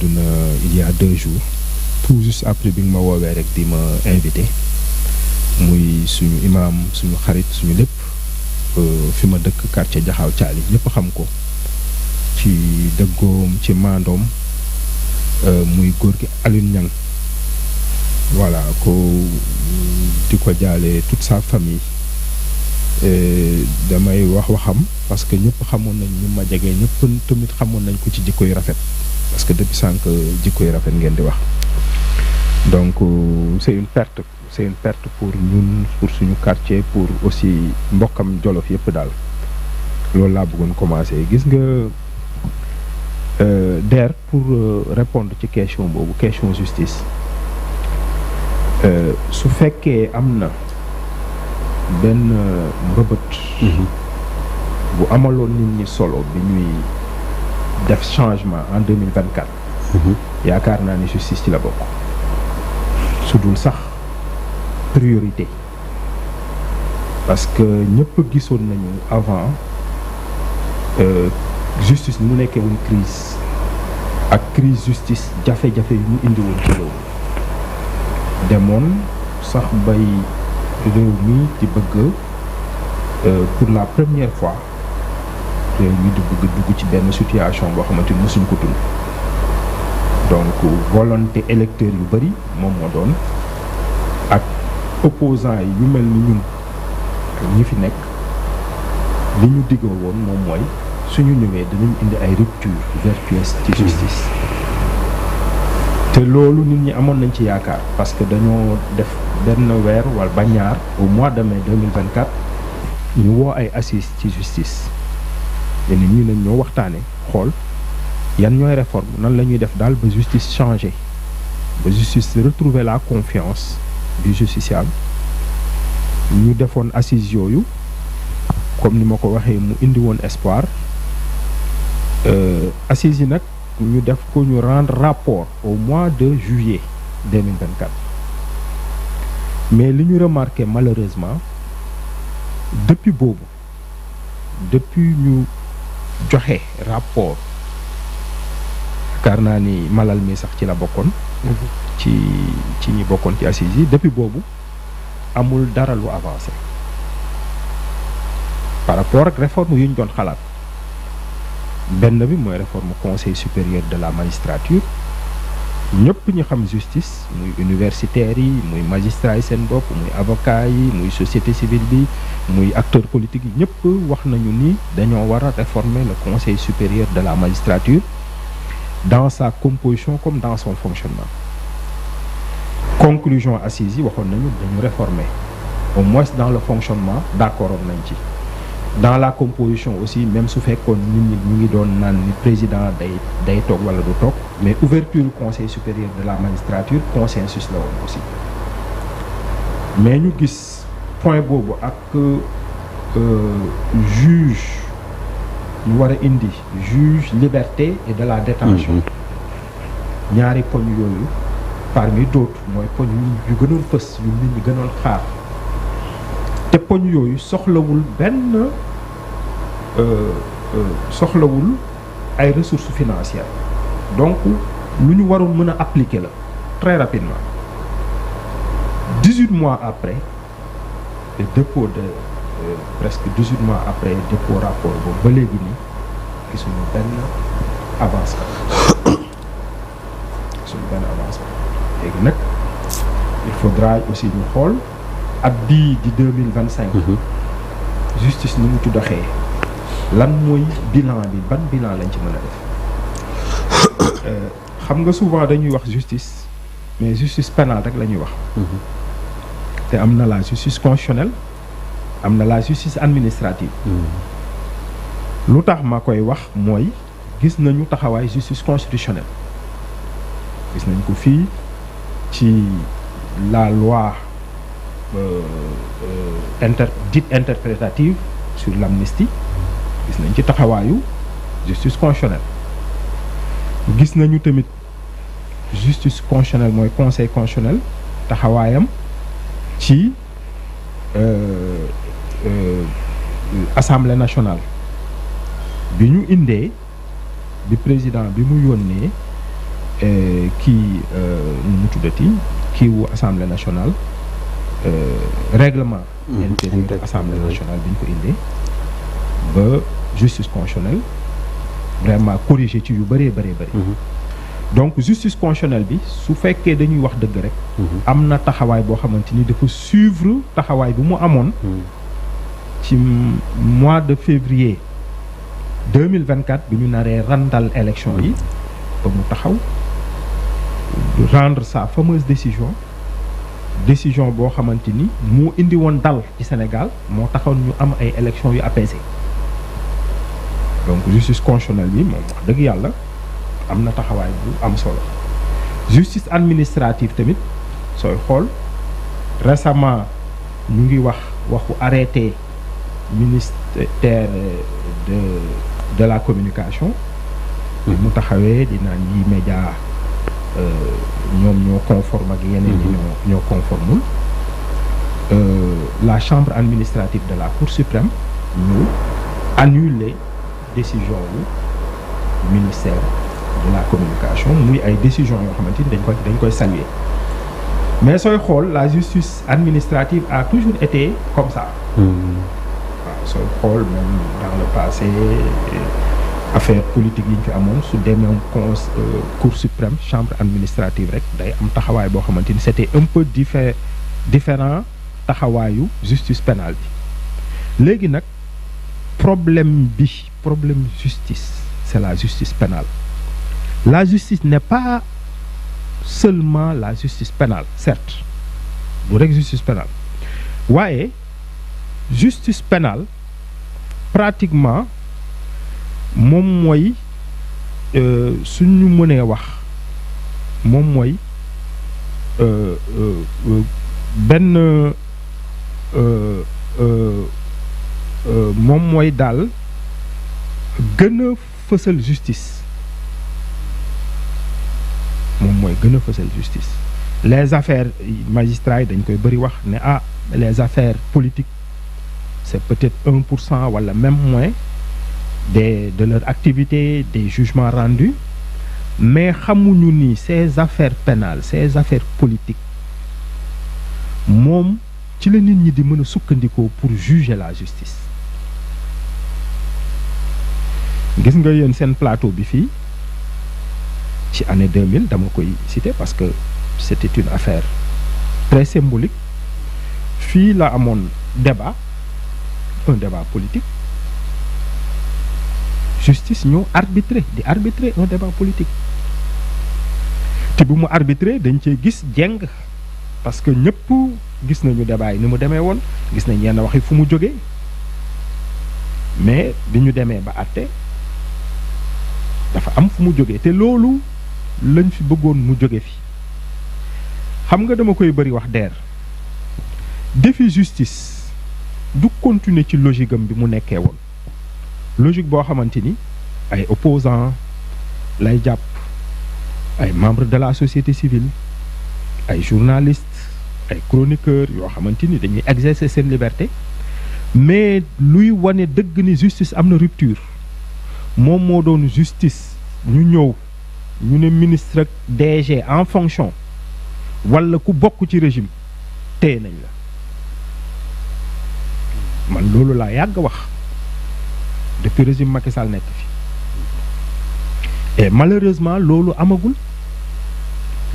àdduna il y a 2 jours tout juste après bi nga ma woowee rek di ma invité muy suñu imam suñu xarit suñu lépp fi ma dëkk quartier Jaxaaw Caali ñëpp xam ko ci dëggoom ci maandoom muy góor gi Alioune Niang voilà ko di ko jaale toute sa famille damay wax waxam parce que ñëpp xamoon nañ ñu ma jege ñëpp tamit xamoon nañ ko ci jikko yu rafet parce que depuis sànq jikko yu rafet ngeen di wax donc c'est une perte pour ñun pour suñu quartier pour aussi mbokkam Jolof yëpp daal loolu laa bëggoon commencer gis nga Der pour répondre ci question boobu question justice su fekkee am na benn mbëbët bu amaloon nit ñi solo bi ñuy def changement en 2024 yaakaar naa ni justice ci la bokk su dul sax priorité parce que ñëpp gisoon nañu avant justice ni mu nekkee woon crise ak crise justice jafe-jafe yu mu indi woon ci réew demoon sax bay réew mi di bëgg pour la première fois réew mi di bëgg dugg ci benn situation boo xamante ni mosuñ ko dund donc volonté électeurs yu bëri moom moo doon ak opposants yi yu mel ni ñun ak ñi fi nekk li ñu diggoo woon moom mooy suñu ñëwee dinañ indi ay rupture vertueuse ci justice te loolu nit ñi amoon nañ ci yaakaar parce que dañoo def benn weer wala ba ñaar au mois de mai 2024 ñu woo ay assises ci justice te nit ñi nañ ñoo waxtaane xool yan ñooy réforme nan la ñuy def daal ba justice changer ba justice retrouver la confiance du justiciable ñu defoon assises yooyu comme ni ma ko waxee mu indi woon espoir assises yi nag ñu def ko ñu rendre rapport au mois de juillet 2024 mais li ñu remarqué malheureusement depuis ñu joxe rapport yaakaar naa ni Malal mi sax ci la bokkoon ci ñi bokkoon ci assises yi depuis boobu amul dara lu avancé par rapport ak réforme yu ñu doon xalaat benn bi mooy réforme conseil supérieur de la magistrature ñëpp ñu xam justice muy universitaires yi muy magistrats yi seen bopp muy avocats yi muy société civile bi muy acteurs politiques yi ñëpp wax nañu ni dañoo war a réformer le conseil supérieur de la magistrature dans sa composition comme dans son fonctionnement conclusion assises yi waxoon nañu dañu réformer au moins dans le fonctionnement d'accord nañ ci dans la composition aussi même su fekkoon nit ñi ñu ngi doon naan ni président day toog wala du toog mais ouverture conseil supérieur de la magistrature consensus la woon aussi mais ñu gis point boobu ak juge ñu war a indi juge liberté et de la détention ñaari poñ yooyu parmi d'autres mooy poñ yu gënoon fës yu nit ñi gënoon xaar te poñ yooyu soxlawul ay ressources financières donc lu ñu waroon mën a appliquer la très rapidement 18 mois après le dépôt de presque 18 mois après dépôt rapport boobu ba léegi nii gisuñu benn avancement léegi nag il faudra aussi ñu xool at bii di 2025 justice ni mu ci doxee lan mooy bilan bi ban bilan lañ ci mën a def xam nga souvent dañuy wax justice mais justice pénale rek la ñuy wax te am na la justice constitutionnelle am na la justice administrative lu tax ma koy wax mooy gis nañu taxawaay justice constitutionnelle gis nañ ko fii ci la loi dite interprétative sur l'amnistie gis nañ ci taxawaayu justice constitutionnelle gis nañu tamit justice constitutionnelle mooy conseil constitutionnel taxawaayam ci assemblée nationale bi ñu indee bi président bi mu yónnee kii nu mu tuddati kii wu assemblée nationale règlement intérieur assemblée nationale bi ñu ko indee ba justice constitutionnelle vraiment corrigé ci yu bëree bëri. donc justice constitutionnelle bi su fekkee dañuy wax dëgg rek. am na taxawaay boo xamante ni dafa suivre taxawaay bi mu amoon. ci mois de février 2024 bi ñu naree randal élection yi ba mu taxaw rendre sa fameuse décision boo xamante ni moo indi woon dal ci Sénégal moo taxaw ñu am ay élections yu apaisées donc justice constitutionnelle bi moom wax dëgg yàlla am na taxawaay bu am solo. justice administrative tamit sooy xool récemment ñu ngi waxu arrêté ministère de la communication. mu taxawee di naan yi média ñoom ñoo conforme ak yeneen yi ñoo conformul. la chambre administrative de la Cour suprême ñu annulé décision wu ministère de la communication muy ay décision yoo xamante ni dañ koy saluer mais sooy xool la justice administrative a toujours été comme ça. waaw sooy xool même dans le passé affaire politique yi ñu fi amoon su demee Cour suprême chambre administrative rek day am taxawaay boo xamante ni c'était un peu différent taxawaayu justice pénale bi léegi nag problème justice c'est la justice pénale. La justice n'est pas seulement la justice pénale certes bu rek justice pénale waaye justice pénale pratiquement moom mooy suñu mënee wax moom mooy benn moom mooy daal gën a fësal justice. moom mooy gën a fësal justice les affaires magistrats yi dañ koy bëri wax ne les affaires politiques c'est peut-être 1% wala même moins de leur activité des jugements rendus mais xamuñu ni ces affaires pénales ces affaires politiques moom ci la nit ñi di mën a sukkandikoo pour juger la justice. gis nga yéen seen plateau bi fii ci année 2000 dama koy citer parce que c'était une affaire très symbolique fii la amoon un débat politique justice ñoo arbitrer un débat politique te bu mu arbitrer dañ cee gis jeng parce que ñëpp gis nañu débat yi ni mu demee woon gis nañ yenn waxi fu mu jógee mais bi ñu demee ba àtte dafa am fu mu jógee te loolu lañ fi bëggoon mu jóge fi xam nga dama koy bëri wax défi justice du continuer ci logique am bi mu nekkee woon logique boo xamante ni ay opposants lay jàpp ay membres de la société civile ay journalistes ay chroniqueurs yoo xamante ni dañuy exercer seen liberté mais luy wane dëgg ni justice am na rupture moom moo doon justice ñu ñëw ñu ne ministre ak DG en fonction wala ku bokk ci régime téye nañ la man loolu laa yàgg wax depuis régime Macky Sall nekk fi et malheureusement loolu amagul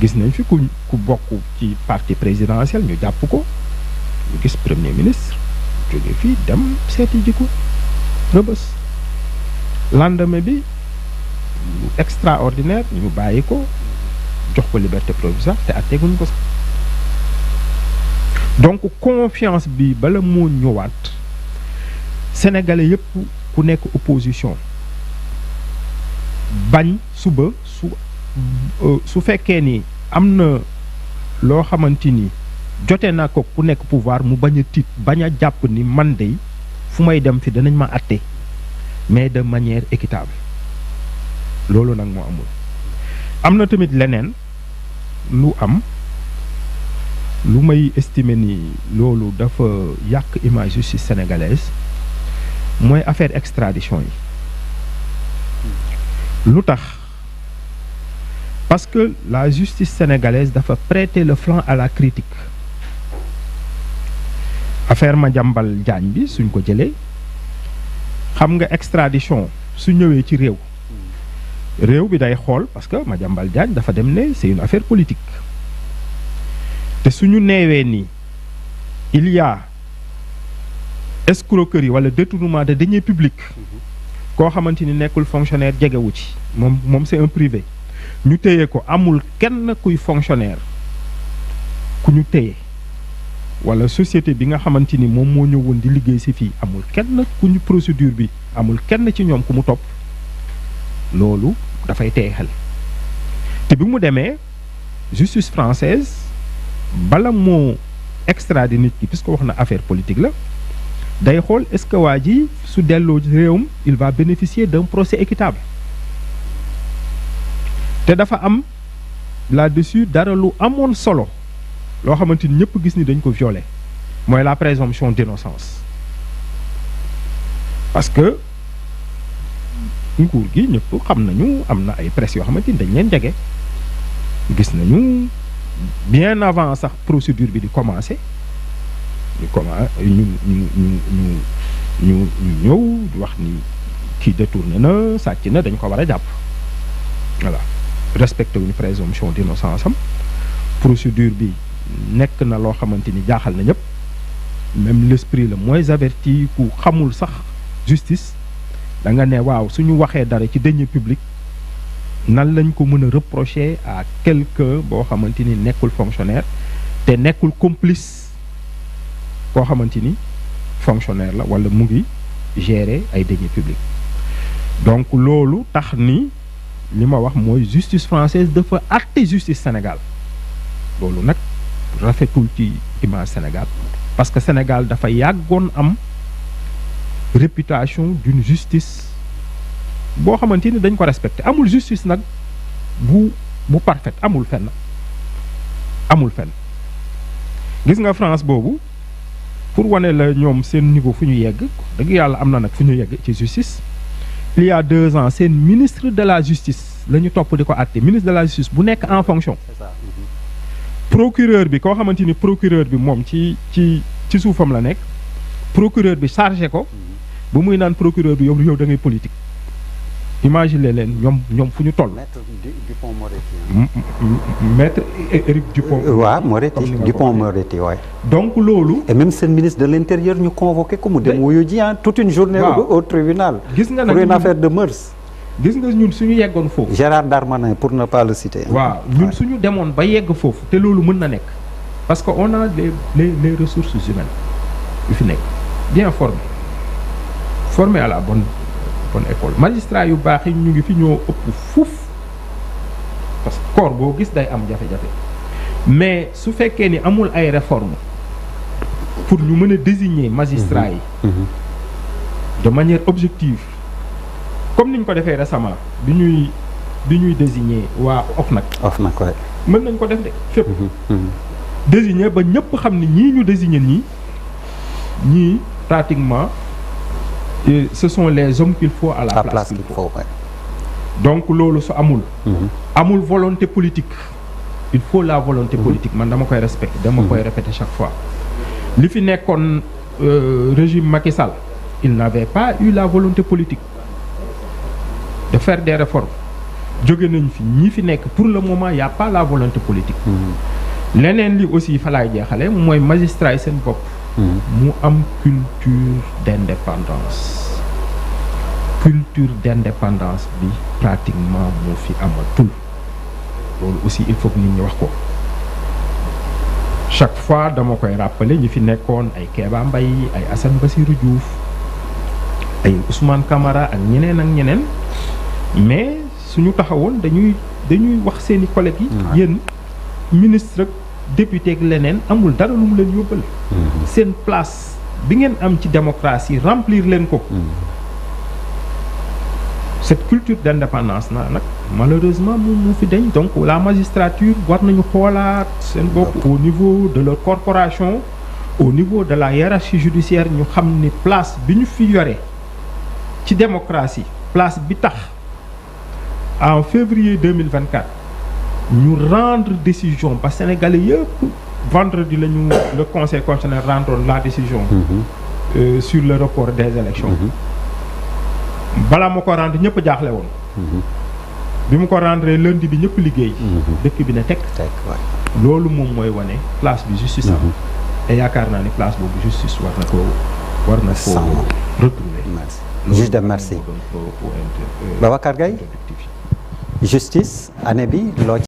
gis nañ fi ku bokk ci parti présidentiel ñu jàpp ko ñu gis premier ministre jóge fii dem seeti ji ko Rebeuss lendemain bi lu extraordinaire ñu bàyyi ko jox ko liberté provisoire te atteguñ ko sax donc confiance bi bala moo ñëwaat sénégalais yëpp ku nekk opposition bañ suba su fekkee ni am na loo xamante ni jote naa ko ku nekk pouvoir mu bañ a tiit bañ a jàpp ni man de fu may dem fi danañ ma atte mais de manière équitable loolu nag moo amul. am na tamit leneen lu am lu may estimer ni loolu dafa yàq image justice sénégalaise mooy affaire extradition yi lu tax parce que la justice sénégalaise dafa prêter le flanc à la critique. Affaire Madiambal Diagne bi suñ ko jëlee xam nga extradition su ñëwee ci réew bi day xool parce que Madiambal Diagne dafa dem ne c'est une affaire politique te suñu neewee nii il y a escroquerie wala détournement de deniers publics koo xamante ni nekkul fonctionnaire jegewu ci moom c'est un privé ñu téye ko amul kenn kuy fonctionnaire ku ñu téye wala société bi nga xamante ni moom moo ñëwoon di liggéey ci fii amul kenn ku ñu procédure bi amul kenn ci ñoom ku mu topp loolu dafay téye xel te bi mu demee justice française bala moo extrader nit ki puisque wax na affaire politique la day xool est-ce que waa ji su delloo réewam il va bénéficier d'un procès équitable te dafa am là-dessus dara lu amoon solo loo xamante ni ñëpp gis ni dañ ko violer mooy la présomption d'innocence parce que nguur gi ñëpp xam nañu am na ay presse yoo xamante ni dañ leen jege gis nañu bien avant sax procédure bi di commencer ñu ñëw di wax ni kii détourné na sàcc na dañ ko war a jàpp voilà respecté wuñu présomption d'innocence am procédure bi nekk na loo xamante ni jaaxal na ñëpp même l'esprit le moins averti ku xamul sax justice da nga ne waaw suñu waxee dara ci deniers publics nan lañ ko mën a reprocher à quelqu'un boo xamante ni nekkul fonctionnaire te nekkul complice koo xamante ni fonctionnaire la wala mu ngi gérer ay deniers publics donc loolu tax ni li ma wax mooy justice française dafa àtte justice Sénégal loolu nag rafetul ci image Sénégal parce que Sénégal dafa yàggoon am réputation d'une justice boo xamante ni dañ ko respecté amul justice nag bu parfaite amul fenn gis nga France boobu pour wane la ñoom seen niveau fu ñu yegg dëgg yàlla am na nag fu ñu yegg ci justice il y a 2 ans seen ministre de la justice la ñu topp di ko àtte ministre de la justice bu nekk en fonction procureur bi koo xamante ni procureur bi moom ci suufam la nekk procureur bi chargé ko bu muy naan procureur bi yow da ngay politique imagine leen ñoom fu ñu toll. maître Dupond-Moretti. maître Éric Dupond. waaw Moretti Dupond-Moretti waay. donc loolu. et même seen ministre de l'intérieur ñu convoqué ko mu dem wuyu ji toute une journée. au tribunal. gis nga nag pour une affaire de mœurs. gis nga ñun suñu yeggoon foofu. Gérard Darmanin pour ne pas le citer. waaw ñun suñu demoon ba yegg foofu te loolu mën na nekk parce que on a les ressources humaines yu fi nekk bien formés à la bonne école magistrat yu baax yi ñu ngi fi ñoo ëpp fuuf parce que corps boo gis day am jafe-jafe mais su fekkee ni amul ay réformes pour ñu mën a désigner magistrats yi de manière objective comme ni ñu ko defee récemment bi ñuy désigner waa OFNAC waay mën nañ ko def de fépp désigner ba ñëpp xam ni ñii ñu désigner ñii pratiquement ce sont les hommes qu'il faut à la place qu'il faut. Donc loolu su amul volonté politique il faut la volonté politique man dama koy respecter dama koy répéter chaque fois li fi nekkoon régime Macky Sall il n'avait pas eu la volonté politique de faire des réformes jóge nañ fi ñi fi nekk pour le moment y a pas la volonté politique leneen li aussi fa laay jeexale mooy magistrat yi seen bopp mu am culture d'indépendance bi pratiquement moo fi amatul loolu aussi il faut que nit ñi wax ko chaque fois dama koy rappeler ñi fi nekkoon ay Kéba Mbaye ay Assane Bassirou Diouf ay Ousmane Camara ak ñeneen mais suñu taxawoon dañuy wax seeni collègues yi yéen ministre ak député ak leneen amul dara lu mu leen yóbbal seen place bi ngeen am ci démocratie remplir leen ko cette culture d'indépendance na nag malheureusement moom fi dañ donc la magistrature war nañu xoolaat seen bopp au niveau de leur corporation au niveau de la hiérarchie judiciaire ñu xam ni place bi ñu fi yore ci démocratie place bi tax en février 2024 ñu rendre décision ba Sénégalais yëpp vendredi la ñu le conseil constitutionnel rendre la décision sur le report des élections balaa ma ko rendre ñëpp jaaxle woon bi mu ko rendre lundi bi ñëpp liggéey dëkk bi ne tekk loolu moom mooy wane place bi justice am et yaakaar naa ni place boobu justice war na ko retrouver. Juge de merci. Babacar Gaye justice année bi loo